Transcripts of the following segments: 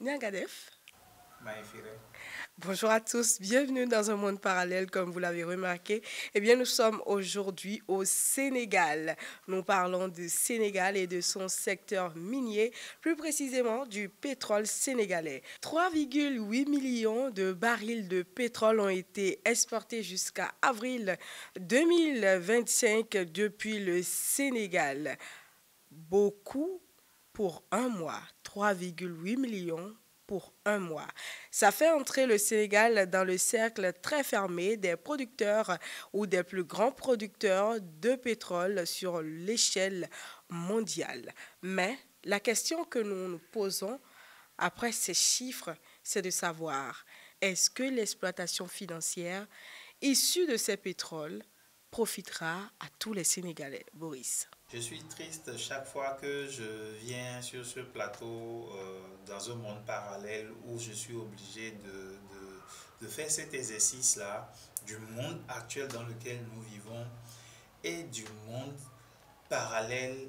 Nyangadef. Maïfire. Bonjour à tous, bienvenue dans un monde parallèle comme vous l'avez remarqué. Eh bien, nous sommes aujourd'hui au Sénégal. Nous parlons du Sénégal et de son secteur minier, plus précisément du pétrole sénégalais. 3,8 millions de barils de pétrole ont été exportés jusqu'à avril 2025 depuis le Sénégal. Beaucoup pour un mois, 3,8 millions pour un mois. Ça fait entrer le Sénégal dans le cercle très fermé des producteurs ou des plus grands producteurs de pétrole sur l'échelle mondiale. Mais la question que nous nous posons après ces chiffres, c'est de savoir, est-ce que l'exploitation financière issue de ces pétroles profitera à tous les Sénégalais, Boris? Je suis triste chaque fois que je viens sur ce plateau dans un monde parallèle où je suis obligé de faire cet exercice-là du monde actuel dans lequel nous vivons et du monde parallèle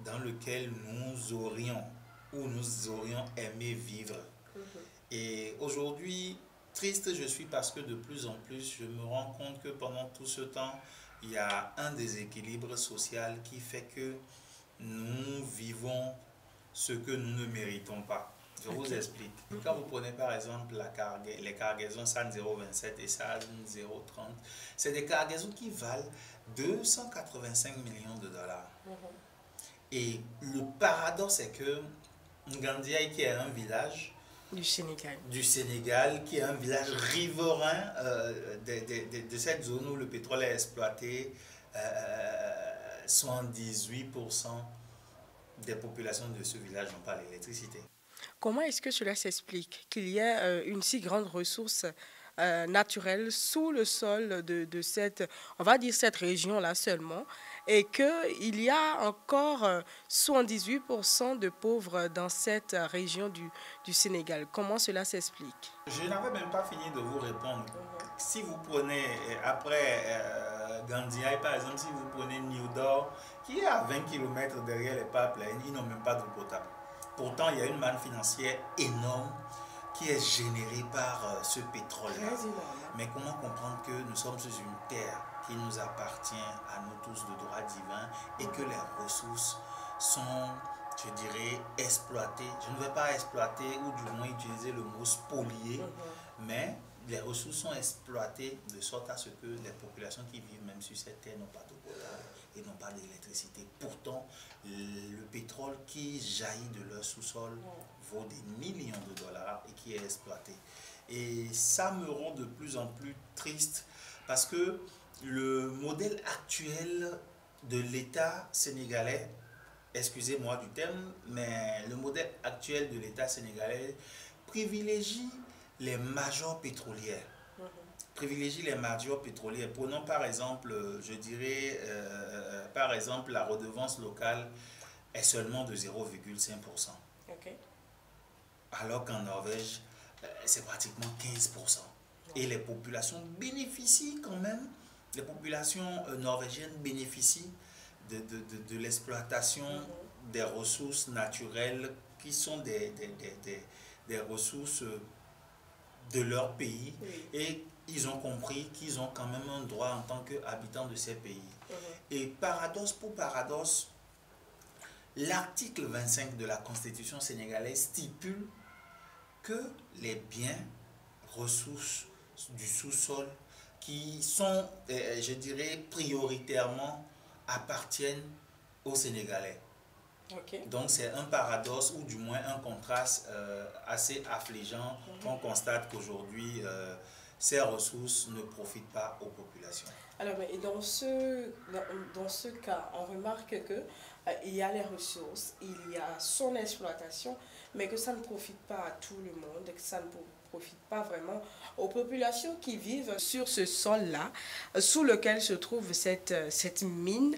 dans lequel nous aurions aimé vivre. Et aujourd'hui, triste je suis parce que de plus en plus, je me rends compte que pendant tout ce temps, il y a un déséquilibre social qui fait que nous vivons ce que nous ne méritons pas. Je vous explique. Quand vous prenez par exemple les cargaisons SAN 027 et SAN 030, c'est des cargaisons qui valent 285 millions de dollars. Et le paradoxe est que Ngandiaï, qui est un village Du Sénégal, qui est un village riverain de cette zone où le pétrole est exploité, 78% des populations de ce village n'ont pas l'électricité. Comment est-ce que cela s'explique qu'il y ait une si grande ressource naturelle sous le sol de cette, on va dire cette région-là seulement, et qu'il y a encore 78% de pauvres dans cette région du Sénégal? Comment cela s'explique? Je n'avais même pas fini de vous répondre. Si vous prenez, après Gandiaï par exemple, si vous prenez Niudor, qui est à 20 km derrière les pipelines, ils n'ont même pas d'eau potable. Pourtant, il y a une manne financière énorme qui est générée par ce pétrole-là. Mais comment comprendre que nous sommes sur une terre qui nous appartient à nous tous de droit divin et que les ressources sont, je dirais, exploitées. Je ne vais pas exploiter ou du moins utiliser le mot spolier, mais les ressources sont exploitées de sorte à ce que les populations qui vivent même sur cette terre n'ont pas d'eau potable et n'ont pas d'électricité. Pourtant, le pétrole qui jaillit de leur sous-sol vaut des millions de dollars et qui est exploité. Et ça me rend de plus en plus triste parce que le modèle actuel de l'État sénégalais, excusez-moi du terme, mais le modèle actuel de l'État sénégalais privilégie les majors pétrolières. Privilégie les majors pétrolières. Prenons par exemple, je dirais, par exemple, la redevance locale est seulement de 0,5%. Alors qu'en Norvège, c'est pratiquement 15%. Et les populations bénéficient quand même, les populations norvégiennes bénéficient de l'exploitation des ressources naturelles qui sont des ressources de leur pays. Et ils ont compris qu'ils ont quand même un droit en tant qu'habitants de ces pays. Et paradoxe pour paradoxe, l'article 25 de la Constitution sénégalaise stipule que les biens, ressources du sous-sol qui sont, je dirais, prioritairement appartiennent aux Sénégalais. Donc c'est un paradoxe ou du moins un contraste assez affligeant qu'on constate qu'aujourd'hui ces ressources ne profitent pas aux populations. Alors, et dans ce cas, on remarque que il y a les ressources, il y a son exploitation, mais que ça ne profite pas à tout le monde, que ça ne profite pas vraiment aux populations qui vivent sur ce sol-là, sous lequel se trouve cette mine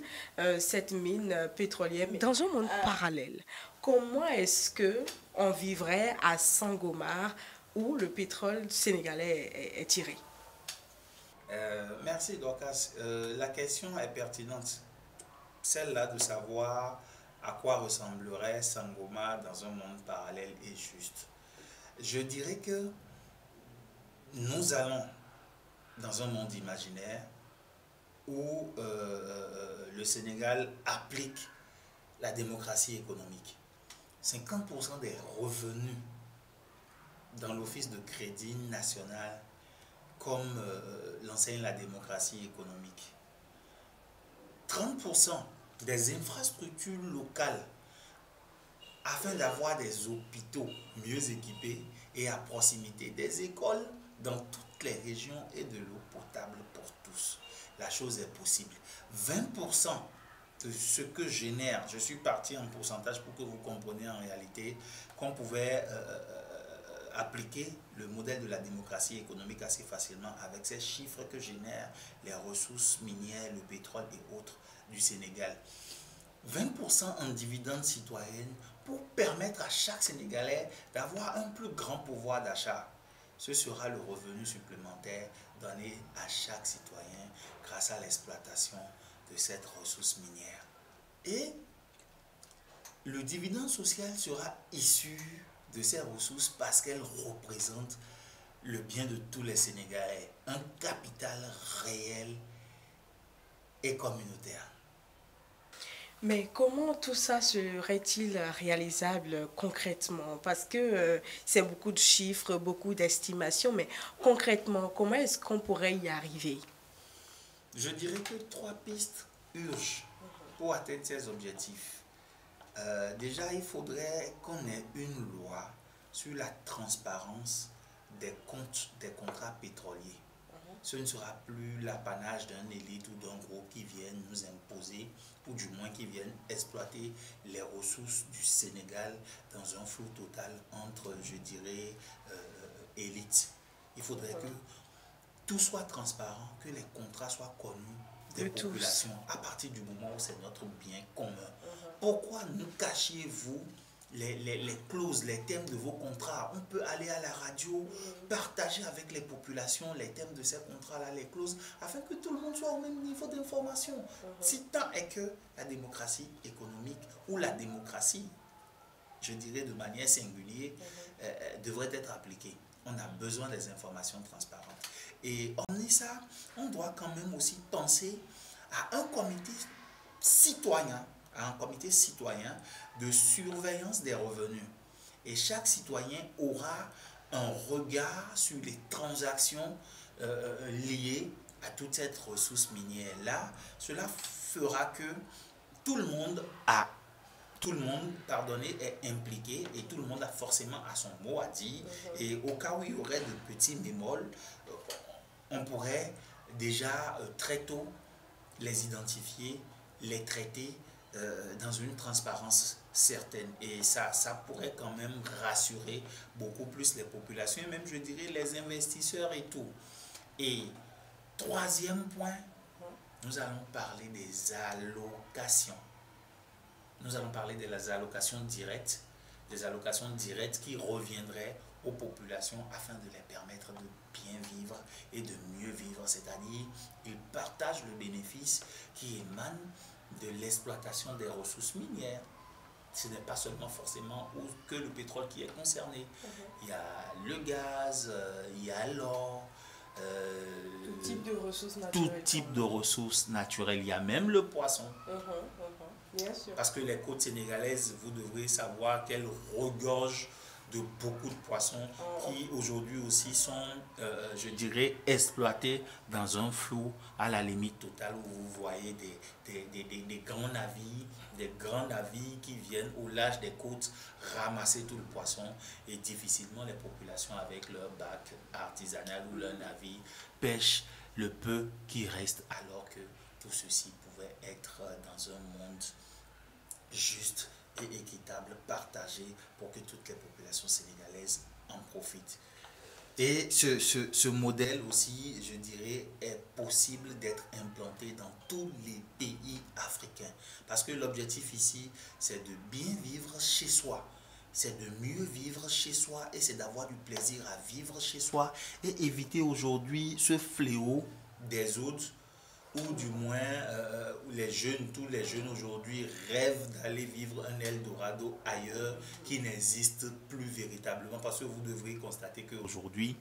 pétrolière. Dans un monde parallèle, comment est-ce que on vivrait à Sangomar où le pétrole sénégalais est tiré? Merci Dorcas. La question est pertinente. Celle-là de savoir à quoi ressemblerait Sangoma dans un monde parallèle est juste. Je dirais que nous allons dans un monde imaginaire où le Sénégal applique la démocratie économique. 50% des revenus dans l'Office de crédit national, comme l'enseigne la démocratie économique. 30% des infrastructures locales afin d'avoir des hôpitaux mieux équipés et à proximité, des écoles dans toutes les régions et de l'eau potable pour tous. La chose est possible. 20% de ce que génère, je suis parti en pourcentage pour que vous compreniez en réalité qu'on pouvait appliquer le modèle de la démocratie économique assez facilement avec ces chiffres que génèrent les ressources minières, le pétrole et autres du Sénégal. 20% en dividendes citoyennes pour permettre à chaque Sénégalais d'avoir un plus grand pouvoir d'achat. Ce sera le revenu supplémentaire donné à chaque citoyen grâce à l'exploitation de cette ressource minière. Et le dividende social sera issu de ces ressources parce qu'elles représentent le bien de tous les Sénégalais, un capital réel et communautaire. Mais comment tout ça serait-il réalisable concrètement? Parce que c'est beaucoup de chiffres, beaucoup d'estimations, mais concrètement, comment est-ce qu'on pourrait y arriver? Je dirais que 3 pistes urgent pour atteindre ces objectifs. Déjà, il faudrait qu'on ait une loi sur la transparence des comptes des contrats pétroliers. Ce ne sera plus l'apanage d'un élite ou d'un groupe qui viennent nous imposer, ou du moins qui viennent exploiter les ressources du Sénégal dans un flou total entre, je dirais, élites. Il faudrait que tout soit transparent, que les contrats soient connus des populations à partir du moment où c'est notre bien commun. Pourquoi nous cachiez-vous les clauses, les thèmes de vos contrats? On peut aller à la radio, partager avec les populations les thèmes de ces contrats-là, les clauses, afin que tout le monde soit au même niveau d'information. Si tant est que la démocratie économique ou la démocratie, je dirais de manière singulière, devrait être appliquée. On a besoin des informations transparentes. Et hormis ça, on doit quand même aussi penser à un comité citoyen, de surveillance des revenus. Et chaque citoyen aura un regard sur les transactions liées à toute cette ressource minière-là. Cela fera que tout le monde est impliqué et tout le monde a forcément à son mot à dire. Et au cas où il y aurait de petits bémols, on pourrait déjà très tôt les identifier, les traiter dans une transparence certaine. Et ça pourrait quand même rassurer beaucoup plus les populations et même, je dirais, les investisseurs et tout. Et troisième point, nous allons parler des allocations. Nous allons parler des allocations directes qui reviendraient aux populations afin de les permettre de bien vivre et de mieux vivre. C'est-à-dire, ils partagent le bénéfice qui émane de l'exploitation des ressources minières. Ce n'est pas seulement forcément que le pétrole qui est concerné. Il y a le gaz, il y a l'or, tout type de ressources naturelles. Tout type de ressources naturelles. Il y a même le poisson. Bien sûr. Parce que les côtes sénégalaises, vous devrez savoir qu'elles regorgent de beaucoup de poissons qui aujourd'hui aussi sont, je dirais, exploités dans un flou à la limite totale où vous voyez des grands navires qui viennent au large des côtes ramasser tout le poisson et difficilement les populations avec leur bac artisanal ou leur navire pêchent le peu qui reste alors que tout ceci pouvait être dans un monde juste et équitable, partagé pour que toutes les populations sénégalaises en profitent. Et ce modèle aussi, je dirais, est possible d'être implanté dans tous les pays africains. Parce que l'objectif ici, c'est de bien vivre chez soi. C'est de mieux vivre chez soi et c'est d'avoir du plaisir à vivre chez soi et éviter aujourd'hui ce fléau des autres ou du moins les jeunes, tous les jeunes aujourd'hui rêvent d'aller vivre un Eldorado ailleurs qui n'existe plus véritablement, parce que vous devrez constater qu'aujourd'hui,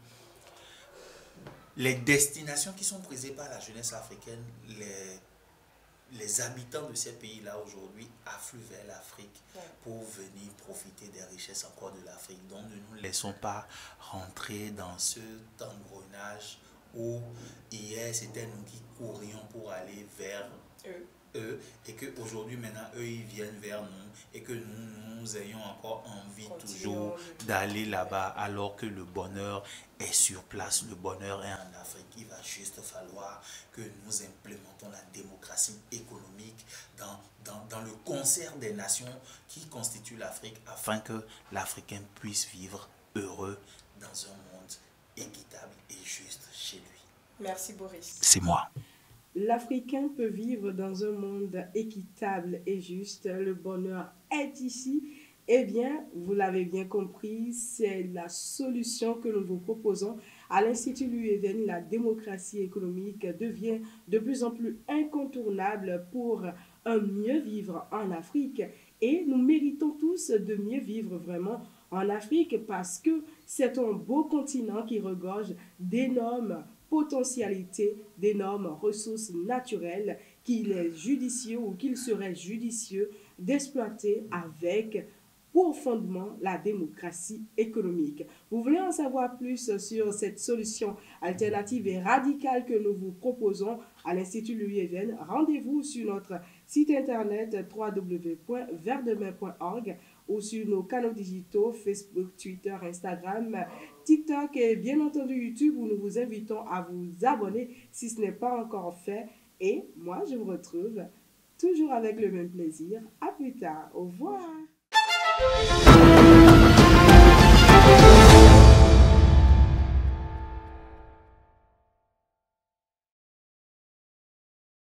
les destinations qui sont prisées par la jeunesse africaine, les habitants de ces pays-là aujourd'hui affluent vers l'Afrique pour venir profiter des richesses encore de l'Afrique. Donc ne nous laissons pas rentrer dans ce engrenage où hier c'était nous qui courions pour aller vers eux et qu'aujourd'hui maintenant eux ils viennent vers nous et que nous ayons encore envie toujours d'aller là-bas alors que le bonheur est sur place, le bonheur est en Afrique. Il va juste falloir que nous implémentons la démocratie économique dans le concert des nations qui constituent l'Afrique afin que l'Africain puisse vivre heureux dans un monde équitable et juste chez lui. Merci Boris. C'est moi. L'Africain peut vivre dans un monde équitable et juste. Le bonheur est ici. Eh bien, vous l'avez bien compris, c'est la solution que nous vous proposons. À l'Institut Louis Even, la démocratie économique devient de plus en plus incontournable pour un mieux vivre en Afrique. Et nous méritons tous de mieux vivre vraiment en Afrique parce que c'est un beau continent qui regorge d'énormes potentialités, d'énormes ressources naturelles qu'il est judicieux ou qu'il serait judicieux d'exploiter avec pour fondement la démocratie économique. Vous voulez en savoir plus sur cette solution alternative et radicale que nous vous proposons à l'Institut Louis Even? Rendez-vous sur notre site internet www.verdemain.org ou sur nos canaux digitaux Facebook, Twitter, Instagram, TikTok et bien entendu YouTube où nous vous invitons à vous abonner si ce n'est pas encore fait. Et moi, je vous retrouve toujours avec le même plaisir. À plus tard. Au revoir.